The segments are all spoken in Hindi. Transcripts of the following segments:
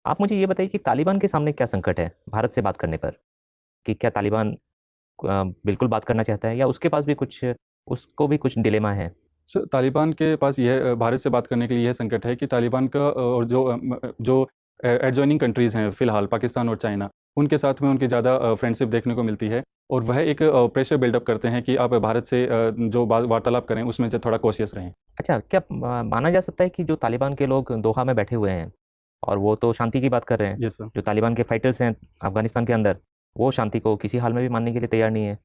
आप मुझे ये बताइए कि तालिबान के सामने क्या संकट है भारत से बात करने पर? कि क्या तालिबान बिल्कुल बात करना चाहता है या उसके पास भी कुछ उसको भी कुछ डिलेमा है? तालिबान के पास भारत से बात करने के लिए यह संकट है कि तालिबान का और जो एडजॉइनिंग कंट्रीज़ हैं फ़िलहाल पाकिस्तान और चाइना, उनके साथ में उनकी ज़्यादा फ्रेंडशिप देखने को मिलती है और वह एक प्रेशर बिल्डअप करते हैं कि आप भारत से जो वार्तालाप करें उसमें से थोड़ा कॉशियस रहें। अच्छा, क्या माना जा सकता है कि जो तालिबान के लोग दोहा में बैठे हुए हैं और वो तो शांति की बात कर रहे हैं, यस सर। जो तालिबान के फाइटर्स हैं अफ़गानिस्तान के अंदर, वो शांति को किसी हाल में भी मानने के लिए तैयार नहीं है।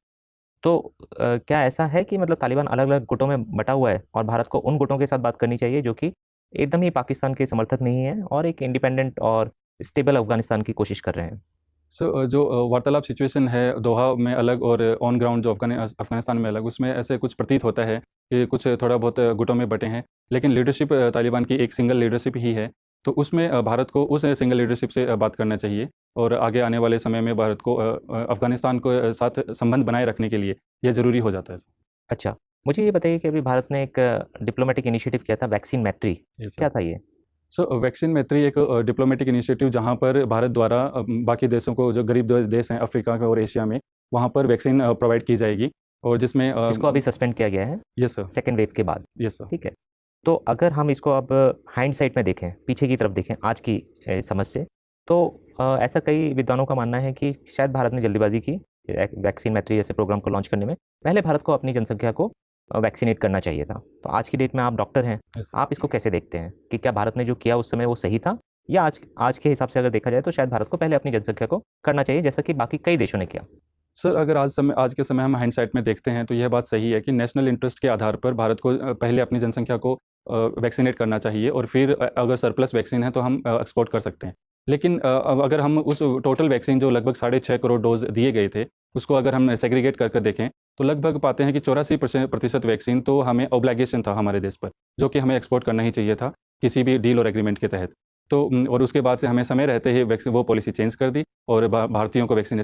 तो क्या ऐसा है कि मतलब तालिबान अलग-अलग गुटों में बँटा हुआ है और भारत को उन गुटों के साथ बात करनी चाहिए जो कि एकदम ही पाकिस्तान के समर्थक नहीं हैं और एक इंडिपेंडेंट और स्टेबल अफ़गानिस्तान की कोशिश कर रहे हैं? जो वार्तालाप सिचुएशन है दोहा में अलग और ऑन ग्राउंड जो अफ़गानिस्तान में अलग, उसमें ऐसे कुछ प्रतीत होता है कि कुछ थोड़ा बहुत गुटों में बँटे हैं। लेकिन लीडरशिप तालिबान की एक सिंगल लीडरशिप ही है। तो उसमें भारत को उस सिंगल लीडरशिप से बात करना चाहिए और आगे आने वाले समय में भारत को अफ़गानिस्तान को साथ संबंध बनाए रखने के लिए ये ज़रूरी हो जाता है। अच्छा, मुझे ये बताइए कि अभी भारत ने एक डिप्लोमैटिक इनिशिएटिव किया था वैक्सीन मैत्री, जी सर। क्या था ये? वैक्सीन मैत्री एक डिप्लोमेटिक इनिशिएटिव जहाँ पर भारत द्वारा बाकी देशों को जो गरीब देश हैं अफ्रीका में और एशिया में, वहाँ पर वैक्सीन प्रोवाइड की जाएगी और जिसमें जिसको अभी सस्पेंड किया गया है, यस सर। सेकंड वेव के बाद, यस सर। ठीक है? तो अगर हम इसको अब हाइंडसाइट में देखें, पीछे की तरफ देखें आज की समझ से, तो ऐसा कई विद्वानों का मानना है कि शायद भारत ने जल्दीबाज़ी की वैक्सीन मैत्री जैसे प्रोग्राम को लॉन्च करने में। पहले भारत को अपनी जनसंख्या को वैक्सीनेट करना चाहिए था। तो आज की डेट में आप डॉक्टर हैं, यस सर। आप इसको कैसे देखते हैं कि क्या भारत ने जो किया उस समय वो सही था? या आज आज के हिसाब से अगर देखा जाए तो शायद भारत को पहले अपनी जनसंख्या को करना चाहिए जैसा कि बाकी कई देशों ने किया? सर, अगर आज के समय हम हाइंडसाइट में देखते हैं तो यह बात सही है कि नेशनल इंटरेस्ट के आधार पर भारत को पहले अपनी जनसंख्या को वैक्सीनेट करना चाहिए और फिर अगर सरप्लस वैक्सीन है तो हम एक्सपोर्ट कर सकते हैं। लेकिन अब अगर हम उस टोटल वैक्सीन जो लगभग 6.5 करोड़ डोज़ दिए गए थे, उसको अगर हम सेग्रीगेट कर देखें, तो लगभग पाते हैं कि 84% वैक्सीन तो हमें ऑब्लिगेशन था हमारे देश पर, जो कि हमें एक्सपोर्ट करना ही चाहिए था, किसी भी डील और एग्रीमेंट के तहत। तो और उसके बाद से हमें समय रहते ही वो पॉलिसी चेंज कर दी और भारतीयों को वैक्सीनेशन